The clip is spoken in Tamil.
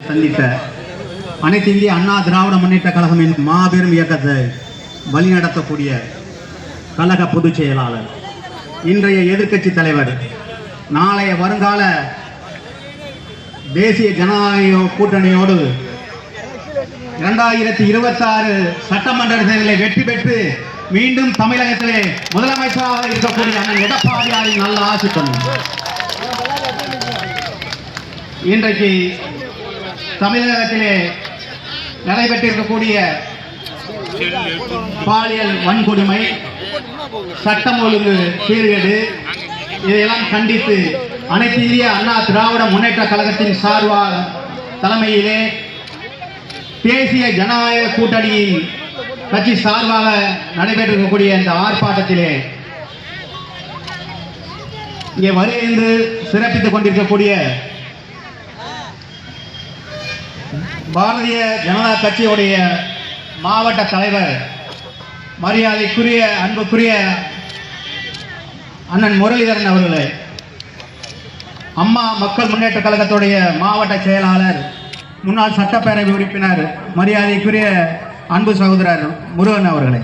சந்தித்த அனைத்து இந்திய அண்ணா திராவிட முன்னேற்ற கழகம் என்னும் மாபெரும் இயக்கத்தை வழிநடத்தக்கூடிய கழக பொதுச் செயலாளர், இன்றைய எதிர்க்கட்சி தலைவர், நாளைய வருங்கால தேசிய ஜனநாயக கூட்டணியோடு 2026 சட்டமன்ற தேர்தலில் வெற்றி பெற்று மீண்டும் தமிழகத்திலே முதலமைச்சராக இருக்கக்கூடிய அண்ணன் எடப்பாடியாரின் நல்ல ஆசித்தன். இன்றைக்கு தமிழகத்திலே நடைபெற்றிருக்கக்கூடிய பாலியல் வன்கொடுமை, சட்டம் ஒழுங்கு சீர்கேடு, இதையெல்லாம் கண்டித்து அனைத்து இந்திய அண்ணா திராவிட முன்னேற்ற கழகத்தின் சார்பாக தலைமையிலே தேசிய ஜனநாயக கூட்டணியின் கட்சி சார்பாக நடைபெற்றிருக்கக்கூடிய இந்த ஆர்ப்பாட்டத்திலே இங்கே வருகின்ற சிறப்பித்துக் கொண்டிருக்கக்கூடிய பாரதிய ஜனதா கட்சியுடைய மாவட்ட தலைவர், மரியாதைக்குரிய அன்புக்குரிய அண்ணன் முரளிதரன் அவர்களே, அம்மா மக்கள் முன்னேற்ற கழகத்துடைய மாவட்ட செயலாளர், முன்னாள் சட்டப்பேரவை உறுப்பினர், மரியாதைக்குரிய அன்பு சகோதரர் முருகன் அவர்களே,